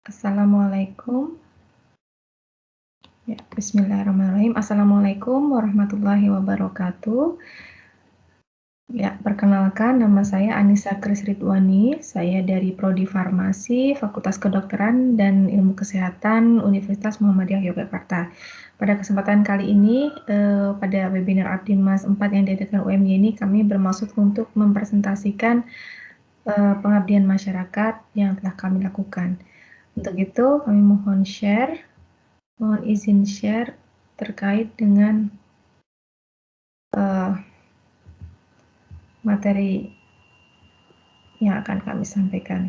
Assalamualaikum. Ya, bismillahirrahmanirrahim. Assalamualaikum warahmatullahi wabarakatuh. Ya, perkenalkan nama saya Anissa Kris Ridwani. Saya dari Prodi Farmasi, Fakultas Kedokteran dan Ilmu Kesehatan Universitas Muhammadiyah Yogyakarta. Pada kesempatan kali ini, pada webinar Abdimas 4 yang diadakan UMY ini, kami bermaksud untuk mempresentasikan pengabdian masyarakat yang telah kami lakukan. Untuk itu, kami mohon izin share terkait dengan materi yang akan kami sampaikan.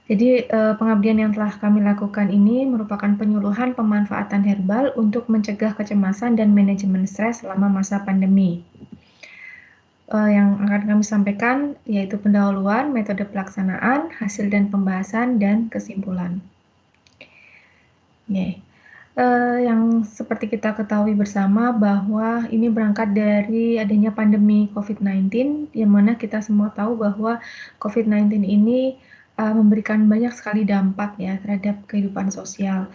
Jadi pengabdian yang telah kami lakukan ini merupakan penyuluhan pemanfaatan herbal untuk mencegah kecemasan dan manajemen stres selama masa pandemi. Yang akan kami sampaikan yaitu pendahuluan, metode pelaksanaan, hasil dan pembahasan, dan kesimpulan. Yang seperti kita ketahui bersama bahwa ini berangkat dari adanya pandemi COVID-19, yang mana kita semua tahu bahwa COVID-19 ini memberikan banyak sekali dampak ya terhadap kehidupan sosial.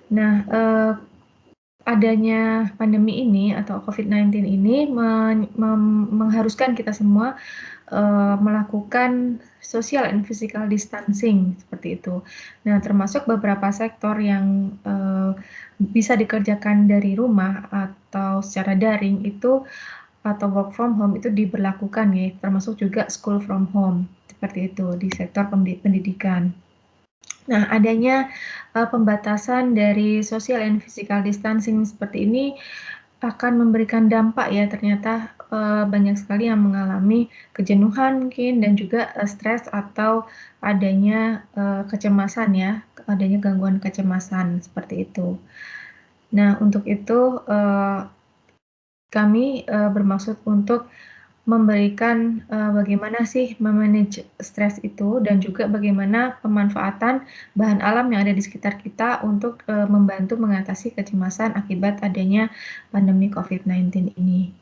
Nah, adanya pandemi ini atau COVID-19 ini mengharuskan kita semua melakukan social and physical distancing seperti itu. Nah, termasuk beberapa sektor yang bisa dikerjakan dari rumah atau secara daring itu atau work from home itu diberlakukan ya, termasuk juga school from home seperti itu di sektor pendidikan. Nah, adanya pembatasan dari social and physical distancing seperti ini akan memberikan dampak ya, ternyata banyak sekali yang mengalami kejenuhan mungkin dan juga stres atau adanya kecemasan ya, adanya gangguan kecemasan seperti itu. Nah, untuk itu kami bermaksud untuk memberikan bagaimana sih memanage stres itu dan juga bagaimana pemanfaatan bahan alam yang ada di sekitar kita untuk membantu mengatasi kecemasan akibat adanya pandemi COVID-19 ini.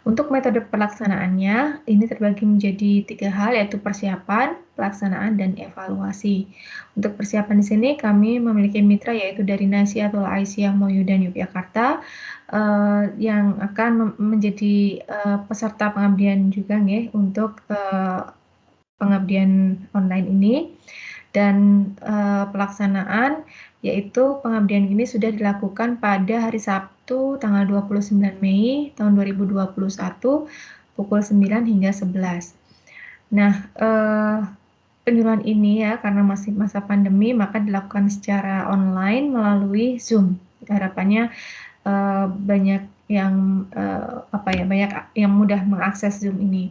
Untuk metode pelaksanaannya, ini terbagi menjadi 3 hal, yaitu persiapan, pelaksanaan, dan evaluasi. Untuk persiapan di sini kami memiliki mitra yaitu dari Nasihatul Aisyah Moyu dan Yogyakarta yang akan menjadi peserta pengabdian juga nih untuk pengabdian online ini. Dan pelaksanaan yaitu pengabdian ini sudah dilakukan pada hari Sabtu tanggal 29 Mei tahun 2021 pukul 9 hingga 11. Nah, penyuluhan ini ya karena masih masa pandemi maka dilakukan secara online melalui Zoom. Harapannya banyak yang banyak yang mudah mengakses Zoom ini.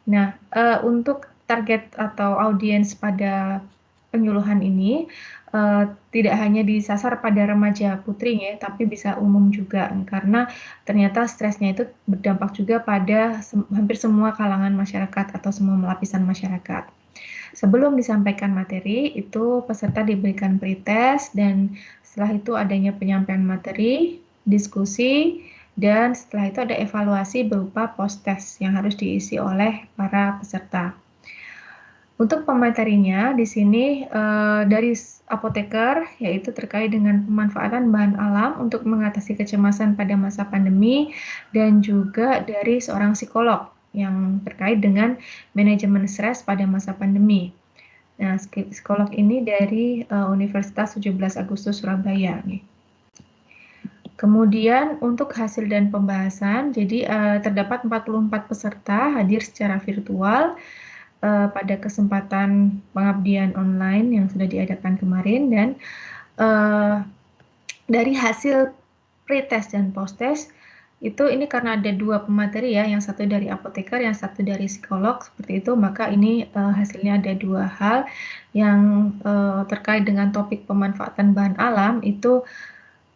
Nah, untuk target atau audiens pada penyuluhan ini tidak hanya disasar pada remaja putri ya, tapi bisa umum juga karena ternyata stresnya itu berdampak juga pada hampir semua kalangan masyarakat atau semua lapisan masyarakat. Sebelum disampaikan materi, itu peserta diberikan pretest dan setelah itu adanya penyampaian materi, diskusi, dan setelah itu ada evaluasi berupa post-test yang harus diisi oleh para peserta. Untuk pematerinya di sini dari apoteker yaitu terkait dengan pemanfaatan bahan alam untuk mengatasi kecemasan pada masa pandemi dan juga dari seorang psikolog yang terkait dengan manajemen stres pada masa pandemi. Nah, psikolog ini dari Universitas 17 Agustus Surabaya nih. Kemudian untuk hasil dan pembahasan, jadi terdapat 44 peserta hadir secara virtual pada kesempatan pengabdian online yang sudah diadakan kemarin dan dari hasil pretest dan posttest itu ini karena ada 2 pemateri ya, yang satu dari apoteker, yang satu dari psikolog seperti itu, maka ini hasilnya ada 2 hal yang terkait dengan topik pemanfaatan bahan alam itu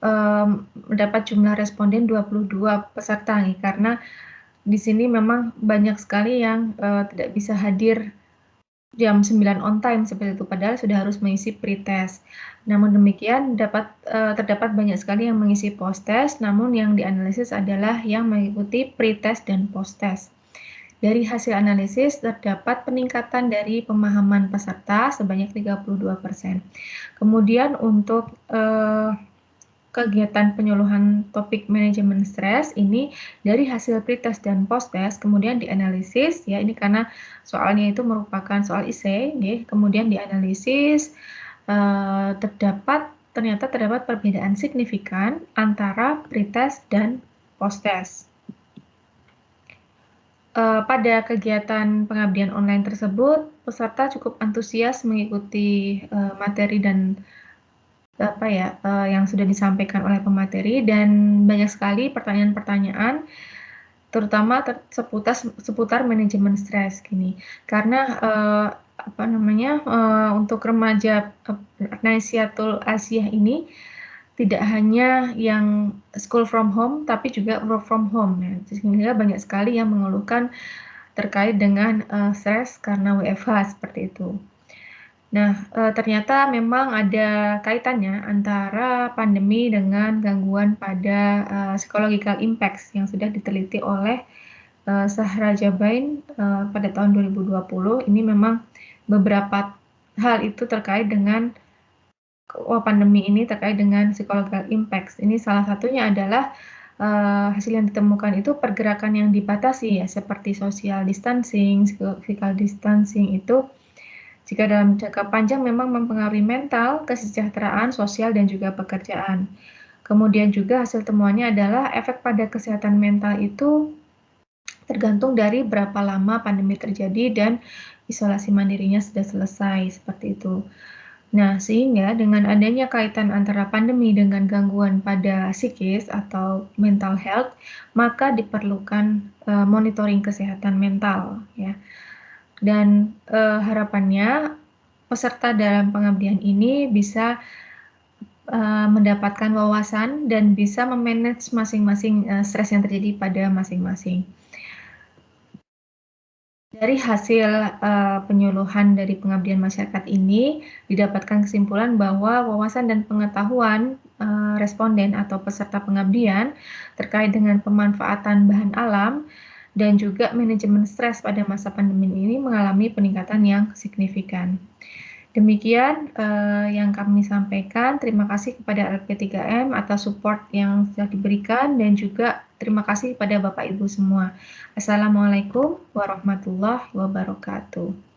mendapat jumlah responden 22 peserta nih, karena di sini memang banyak sekali yang tidak bisa hadir jam 9 on time seperti itu, padahal sudah harus mengisi pretest. Namun demikian terdapat banyak sekali yang mengisi posttest, namun yang dianalisis adalah yang mengikuti pretest dan posttest. Dari hasil analisis terdapat peningkatan dari pemahaman peserta sebanyak 32%. Kemudian untuk kegiatan penyuluhan topik manajemen stres ini dari hasil pretest dan posttest kemudian dianalisis ya, ini karena soalnya itu merupakan soal IC ya, kemudian dianalisis ternyata terdapat perbedaan signifikan antara pretest dan posttest. Pada kegiatan pengabdian online tersebut, peserta cukup antusias mengikuti materi dan yang sudah disampaikan oleh pemateri, dan banyak sekali pertanyaan-pertanyaan, terutama seputar manajemen stres gini. Karena untuk remaja Naisyatul Asyah ini tidak hanya yang school from home, tapi juga work from home. Ya. Sehingga banyak sekali yang mengeluhkan terkait dengan stres karena WFH seperti itu. Nah, ternyata memang ada kaitannya antara pandemi dengan gangguan pada psychological impacts yang sudah diteliti oleh Sahra Jabain pada tahun 2020. Ini memang beberapa hal itu terkait dengan pandemi ini terkait dengan psychological impacts. Ini salah satunya adalah hasil yang ditemukan itu pergerakan yang dibatasi ya, seperti social distancing, physical distancing itu jika dalam jangka panjang memang mempengaruhi mental, kesejahteraan sosial dan juga pekerjaan. Kemudian juga hasil temuannya adalah efek pada kesehatan mental itu tergantung dari berapa lama pandemi terjadi dan isolasi mandirinya sudah selesai, seperti itu. Nah, sehingga dengan adanya kaitan antara pandemi dengan gangguan pada psikis atau mental health, maka diperlukan monitoring kesehatan mental ya. Dan harapannya peserta dalam pengabdian ini bisa mendapatkan wawasan dan bisa memanage masing-masing stres yang terjadi pada masing-masing. Dari hasil penyuluhan dari pengabdian masyarakat ini didapatkan kesimpulan bahwa wawasan dan pengetahuan responden atau peserta pengabdian terkait dengan pemanfaatan bahan alam dan juga manajemen stres pada masa pandemi ini mengalami peningkatan yang signifikan. Demikian yang kami sampaikan. Terima kasih kepada LP3M atas support yang sudah diberikan dan juga terima kasih kepada Bapak Ibu semua. Assalamualaikum warahmatullahi wabarakatuh.